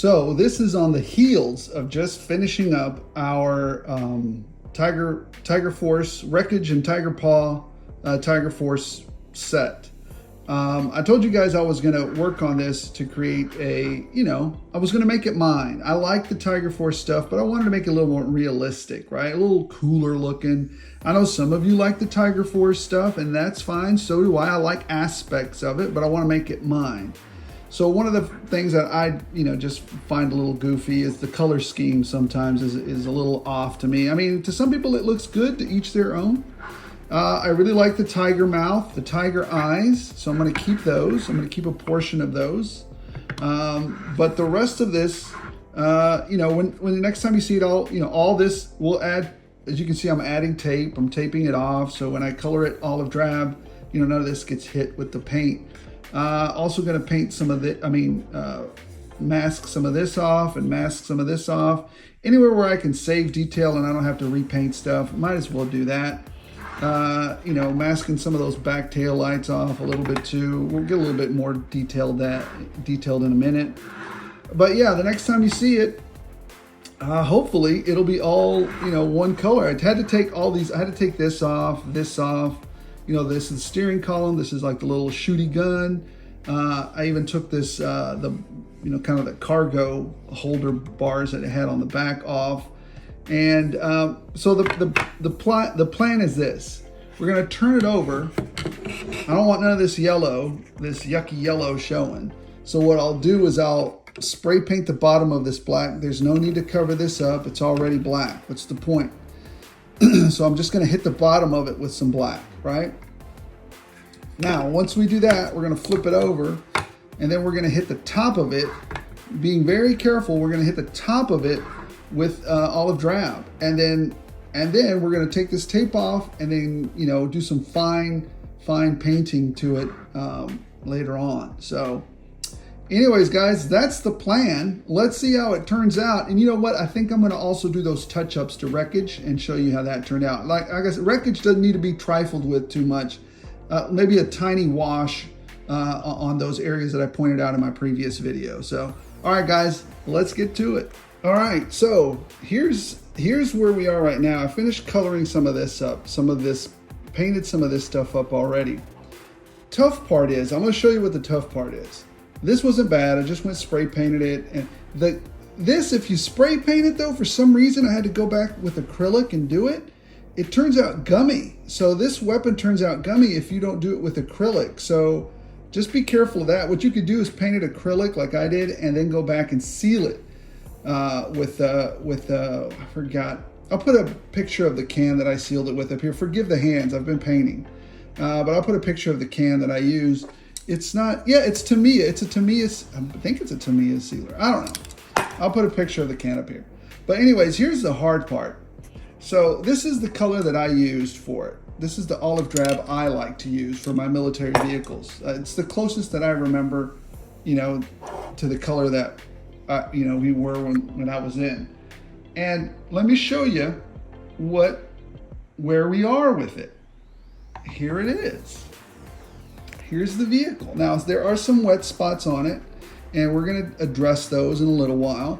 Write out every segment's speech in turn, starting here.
So this is on the heels of just finishing up our Tiger Force Wreckage and Tiger Paw Tiger Force set. I told you guys I was going to work on this to create a, I was going to make it mine. I like the Tiger Force stuff, but I wanted to make it a little more realistic, right? A little cooler looking. I know some of you like the Tiger Force stuff, and that's fine. So do I. I like aspects of it, but I want to make it mine. So one of the things that I, just find a little goofy is the color scheme sometimes is a little off to me. I mean, to some people it looks good, to each their own. I really like the tiger mouth, the tiger eyes, so I'm going to keep those. I'm going to keep a portion of those. But the rest of this, when the next time you see it all this, we'll add, as you can see, I'm adding tape. I'm taping it off, so when I color it olive drab, none of this gets hit with the paint. Also going to paint some of the, mask some of this off and mask some of this off. Anywhere where I can save detail and I don't have to repaint stuff, might as well do that. Masking some of those back tail lights off a little bit too. We'll get a little bit more detailed in a minute. But yeah, the next time you see it, hopefully it'll be all, one color. I had to take all these, I had to take this off. This is the steering column. This is like the little shooty gun. I even took this, kind of the cargo holder bars that it had on the back off. And so the plan is this. We're going to turn it over. I don't want none of this yellow, this yucky yellow showing. So what I'll do is I'll spray paint the bottom of this black. There's no need to cover this up. It's already black. What's the point? So I'm just going to hit the bottom of it with some black, right? Now, once we do that, we're going to flip it over, and then we're going to hit the top of it. Being very careful, we're going to hit the top of it with olive drab, and then we're going to take this tape off and then do some fine painting to it later on. So anyways, guys, that's the plan. Let's see how it turns out. And you know what, I think I'm going to also do those touch-ups to Wreckage and show you how that turned out. Like I guess Wreckage doesn't need to be trifled with too much. Maybe a tiny wash on those areas that I pointed out in my previous video. So all right, guys, let's get to it. All right, so here's where we are right now. I finished coloring some of this up, painted some of this stuff up already. Tough part is, I'm gonna show you what the tough part is. This wasn't bad, I just went spray painted it. And this, if you spray paint it though, for some reason I had to go back with acrylic and do it. It turns out gummy. So this weapon turns out gummy if you don't do it with acrylic. So just be careful of that. What you could do is paint it acrylic like I did and then go back and seal it. I forgot. I'll put a picture of the can that I sealed it with up here. Forgive the hands, I've been painting. But I'll put a picture of the can that I used. It's not, yeah, it's Tamiya. It's a Tamiya, I think it's a Tamiya sealer. I don't know. I'll put a picture of the can up here. But anyways, here's the hard part. So this is the color that I used for it. This is the olive drab I like to use for my military vehicles. It's the closest that I remember, to the color that we were when I was in. And let me show you where we are with it. Here it is. Here's the vehicle. Now, there are some wet spots on it, and we're gonna address those in a little while.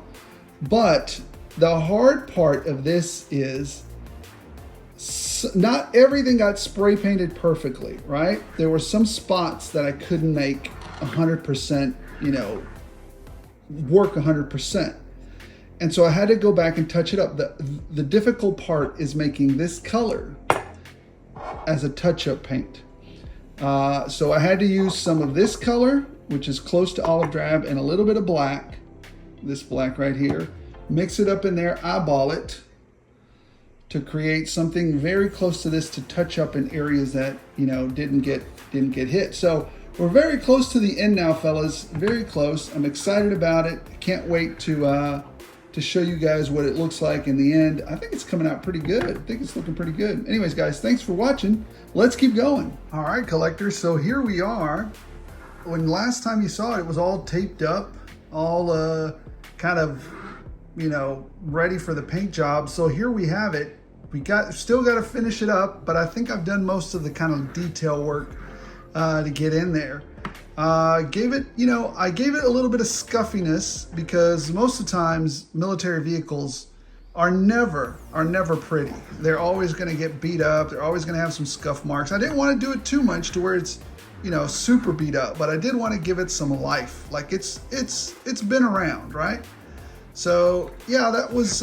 But the hard part of this is not everything got spray painted perfectly, right? There were some spots that I couldn't make 100%, work 100%. And so I had to go back and touch it up. The difficult part is making this color as a touch-up paint. So I had to use some of this color, which is close to olive drab, and a little bit of black, this black right here. Mix it up in there, eyeball it, to create something very close to this to touch up in areas that didn't get hit. So we're very close to the end now, fellas. Very close. I'm excited about it. I can't wait to show you guys what it looks like in the end. I think it's coming out pretty good. I think it's looking pretty good. Anyways, guys, thanks for watching. Let's keep going. All right, collectors. So here we are. When last time you saw it, it was all taped up, all kind of, ready for the paint job. So here we have it. We still got to finish it up, but I think I've done most of the kind of detail work to get in there. Gave it, I gave it a little bit of scuffiness because most of the times military vehicles are never pretty. They're always going to get beat up. They're always going to have some scuff marks. I didn't want to do it too much to where it's, super beat up, but I did want to give it some life. Like it's been around, right? So yeah, that was,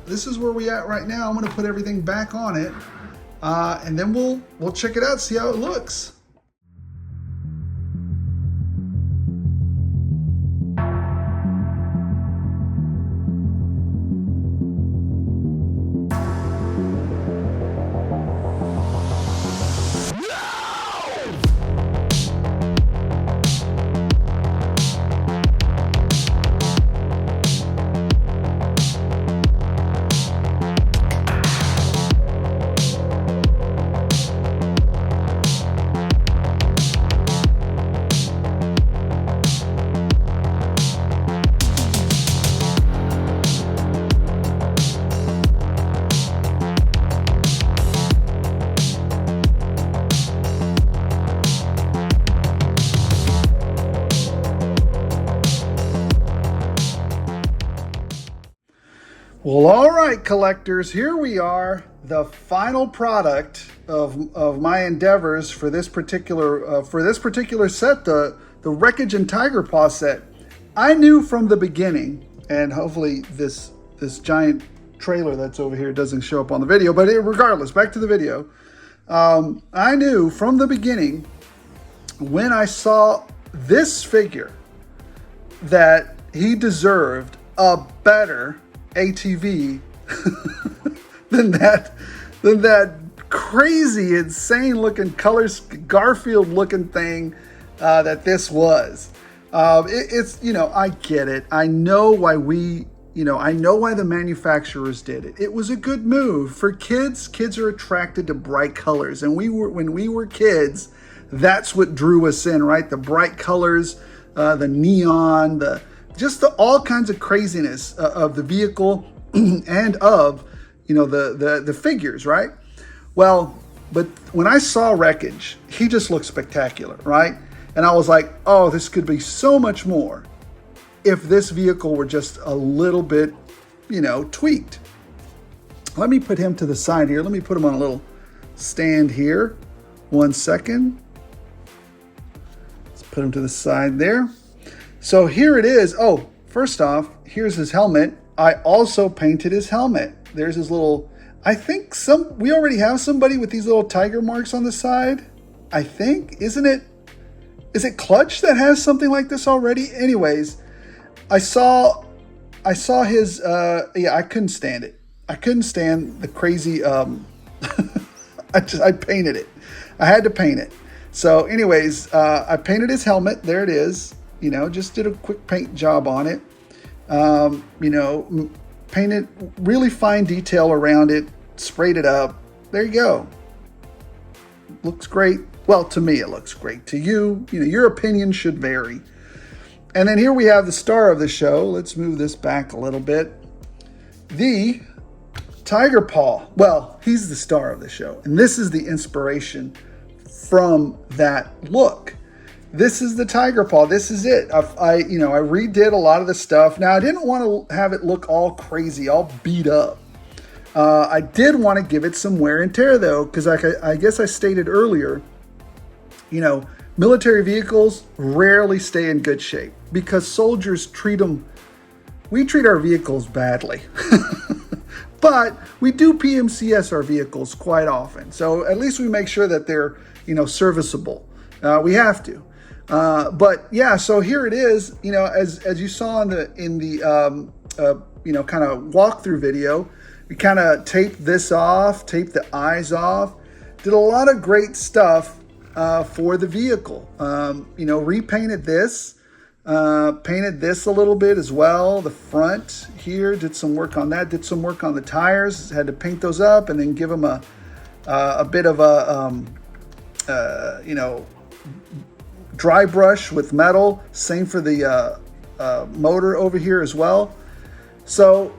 this is where we at right now. I'm going to put everything back on it. And then we'll check it out, see how it looks. Well, all right, collectors, here we are, the final product of my endeavors for this particular set, the Wreckage and Tiger Paw set. I knew from the beginning, and hopefully this giant trailer that's over here doesn't show up on the video, but regardless, back to the video. I knew from the beginning when I saw this figure that he deserved a better ATV than that crazy, insane looking colors Garfield looking thing that this was. It's, I get it. I know why I know why the manufacturers did it. It was a good move for kids. Kids are attracted to bright colors, and when we were kids, that's what drew us in, right? The bright colors, the neon, just all kinds of craziness of the vehicle and of, the figures, right? Well, but when I saw Wreckage, he just looked spectacular, right? And I was like, oh, this could be so much more if this vehicle were just a little bit, tweaked. Let me put him to the side here. Let me put him on a little stand here. 1 second. Let's put him to the side there. So here it is. Oh, first off, here's his helmet. I also painted his helmet. There's his little, I think we already have somebody with these little tiger marks on the side. I think, is it Clutch that has something like this already? Anyways, I saw his, I couldn't stand it. I couldn't stand the crazy, I painted it. I had to paint it. So anyways, I painted his helmet. There it is. Just did a quick paint job on it. Painted really fine detail around it, sprayed it up. There you go. Looks great. Well, to me, it looks great. To you, your opinion should vary. And then here we have the star of the show. Let's move this back a little bit. The Tiger Paw. Well, he's the star of the show. And this is the inspiration from that look. This is the Tiger Paw. This is it. I redid a lot of the stuff. Now, I didn't want to have it look all crazy, all beat up. I did want to give it some wear and tear, though, because I guess I stated earlier, military vehicles rarely stay in good shape because soldiers we treat our vehicles badly. But we do PMCS our vehicles quite often. So at least we make sure that they're, serviceable. We have to. But yeah, so here it is, as you saw in the kind of walkthrough video, we kind of taped this off, taped the eyes off, did a lot of great stuff for the vehicle. Repainted this, painted this a little bit as well. The front here, did some work on that, did some work on the tires, had to paint those up and then give them a bit of a, dry brush with metal. Same for the motor over here as well. So,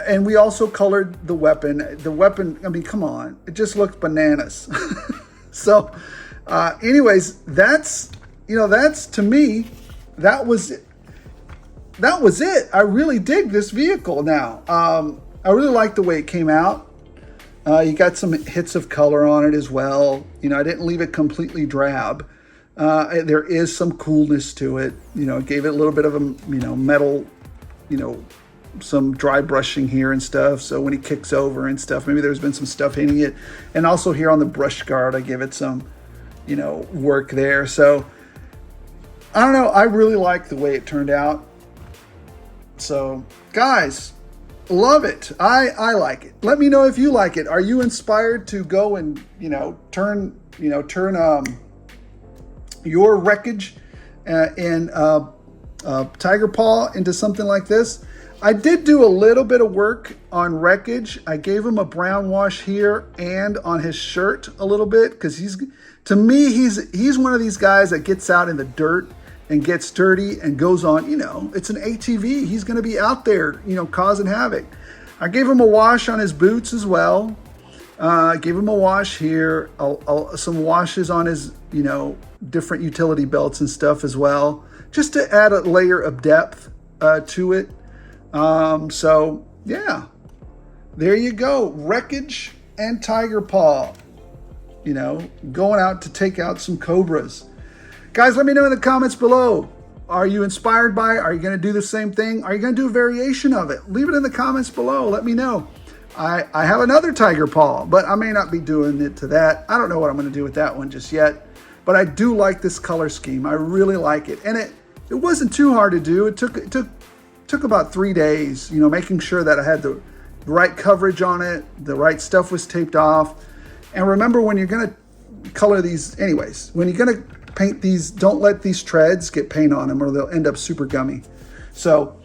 and we also colored the weapon. The weapon, I mean, come on, it just looked bananas. So, anyways, that's you know, that's, to me, that was it. I really dig this vehicle now. I really like the way it came out. You got some hits of color on it as well. You know, I didn't leave it completely drab. There is some coolness to it. You know, it gave it a little bit of a, you know, metal, you know, some dry brushing here and stuff. So when he kicks over and stuff, maybe there's been some stuff hitting it. And also here on the brush guard, I give it some, you know, work there. So I don't know. I really like the way it turned out. So guys, love it. I like it. Let me know if you like it. Are you inspired to go and, you know, turn your Wreckage and Tiger Paw into something like this? I did do a little bit of work on Wreckage. I gave him a brown wash here and on his shirt a little bit, because to me, he's one of these guys that gets out in the dirt and gets dirty and goes on, you know, it's an ATV. He's going to be out there, you know, causing havoc. I gave him a wash on his boots as well. I gave him a wash here, some washes on his, you know, different utility belts and stuff as well, just to add a layer of depth to it. So yeah, there you go. Wreckage and Tiger Paw, you know, going out to take out some cobras. Guys, let me know in the comments below. Are you inspired by it? Are you going to do the same thing? Are you going to do a variation of it? Leave it in the comments below. Let me know. I have another Tiger Paw, but I may not be doing it to that. I don't know what I'm going to do with that one just yet. But I do like this color scheme. I really like it. And it wasn't too hard to do. It took about 3 days, you know, making sure that I had the right coverage on it, the right stuff was taped off. And remember, when you're going to color these, anyways, when you're going to paint these, don't let these treads get paint on them or they'll end up super gummy. So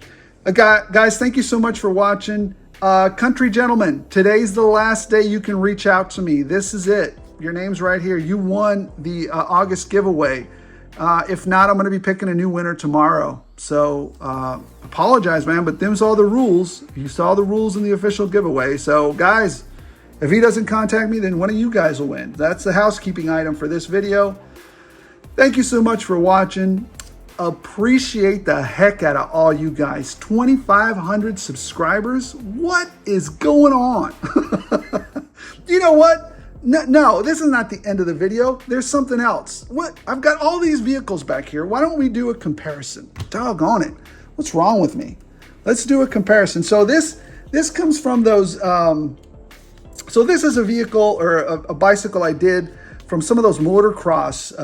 guys, thank you so much for watching. Country gentlemen, today's the last day you can reach out to me. This is it. Your name's right here. You won the August giveaway. If not, I'm going to be picking a new winner tomorrow. So apologize, man, but them's all the rules. You saw the rules in the official giveaway. So guys, if he doesn't contact me, then one of you guys will win. That's the housekeeping item for this video. Thank you so much for watching. Appreciate the heck out of all you guys. 2,500 subscribers. What is going on? You know what? No, this is not the end of the video. There's something else. What? I've got all these vehicles back here. Why don't we do a comparison? Doggone it. What's wrong with me? Let's do a comparison. So this comes from those, so this is a vehicle or a bicycle I did from some of those motocross,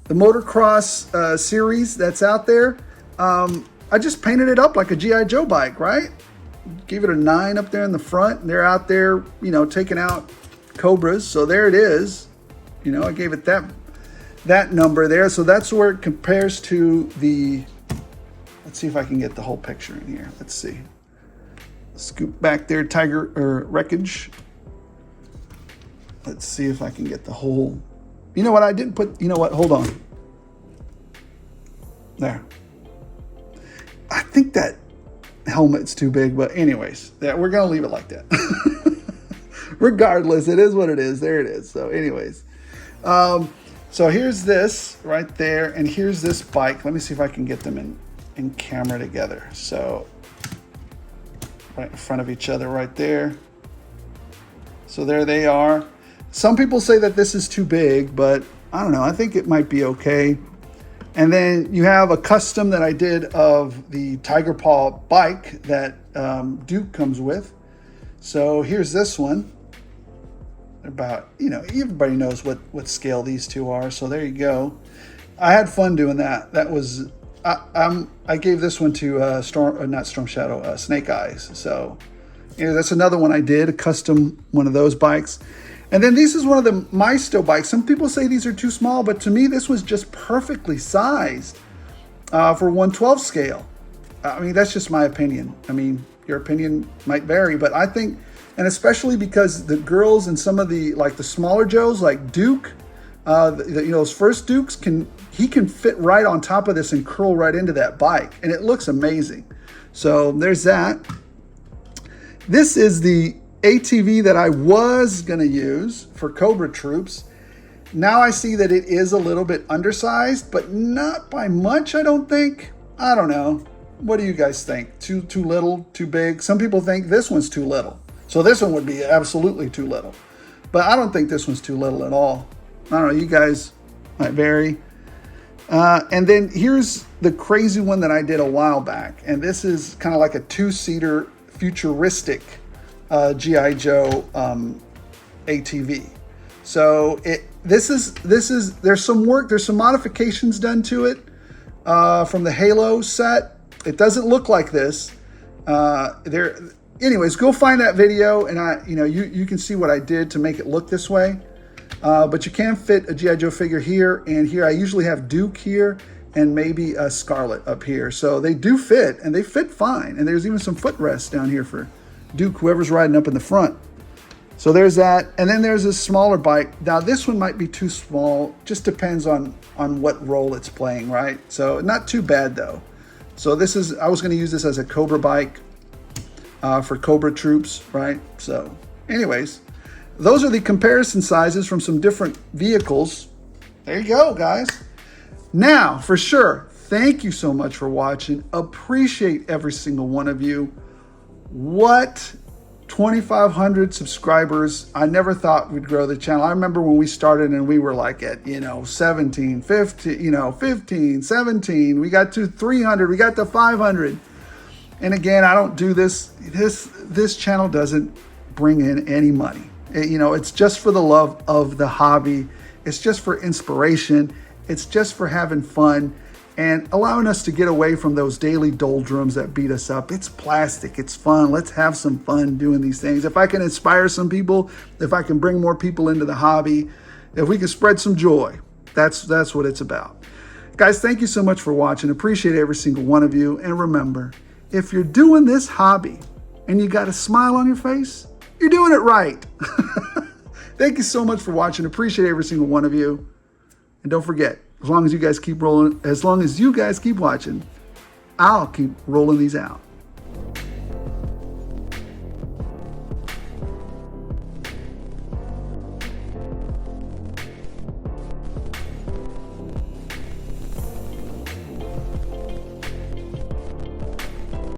the motocross series that's out there. I just painted it up like a G.I. Joe bike, right? Gave it a 9 up there in the front. And they're out there, you know, taking out cobras. So there it is. You know, I gave it that number there. So that's where it compares to the, let's see if I can get the whole picture in here. Let's see. Scoop back there, Tiger or Wreckage. Let's see if I can get the whole, you know what, I didn't put, you know what, hold on. There. I think that helmet's too big, but anyways, we're going to leave it like that. Regardless, it is what it is. There it is. So anyways, so here's this right there, and here's this bike. Let me see if I can get them in camera together. So right in front of each other right there. So there they are. Some people say that this is too big, but I don't know. I think it might be okay. And then you have a custom that I did of the Tiger Paw bike that Duke comes with. So here's this one. About, you know, everybody knows what scale these two are. So there you go. I had fun doing that. That was, I gave this one to not Storm Shadow, Snake Eyes. So you know, that's another one I did, a custom one of those bikes. And then this is one of the Maisto bikes. Some people say these are too small, but to me, this was just perfectly sized for 1/12 scale. I mean, that's just my opinion. I mean, your opinion might vary, but I think, and especially because the girls and some of the, like the smaller Joes, like Duke, you know, those first Dukes, he can fit right on top of this and curl right into that bike. And it looks amazing. So there's that. This is the ATV that I was going to use for Cobra Troops. Now I see that it is a little bit undersized, but not by much, I don't think. I don't know. What do you guys think? Too little, too big? Some people think this one's too little. So this one would be absolutely too little. But I don't think this one's too little at all. I don't know, you guys might vary. And then here's the crazy one that I did a while back. And this is kind of like a two-seater futuristic G.I. Joe ATV. So there's some work, there's some modifications done to it from the Halo set. It doesn't look like this. Anyways, go find that video, and you can see what I did to make it look this way. But you can fit a G.I. Joe figure here and here. I usually have Duke here and maybe a Scarlet up here. So they do fit, and they fit fine. And there's even some footrests down here for Duke, whoever's riding up in the front. So there's that. And then there's a smaller bike. Now this one might be too small. Just depends on what role it's playing, right? So not too bad though. So I was going to use this as a Cobra bike for Cobra troops, right? So anyways, those are the comparison sizes from some different vehicles. There you go, guys. Now, for sure, thank you so much for watching. Appreciate every single one of you. What 2,500 subscribers. I never thought we'd grow the channel. I remember when we started and we were like at, 17, 15, 15, 17. We got to 300. We got to 500. And again, I don't do this. This channel doesn't bring in any money. It's just for the love of the hobby. It's just for inspiration. It's just for having fun and allowing us to get away from those daily doldrums that beat us up. It's plastic. It's fun. Let's have some fun doing these things. If I can inspire some people, if I can bring more people into the hobby, if we can spread some joy, that's what it's about. Guys, thank you so much for watching. Appreciate every single one of you. And remember, if you're doing this hobby and you got a smile on your face, you're doing it right. Thank you so much for watching. Appreciate every single one of you. And don't forget, as long as you guys keep rolling, as long as you guys keep watching, I'll keep rolling these out.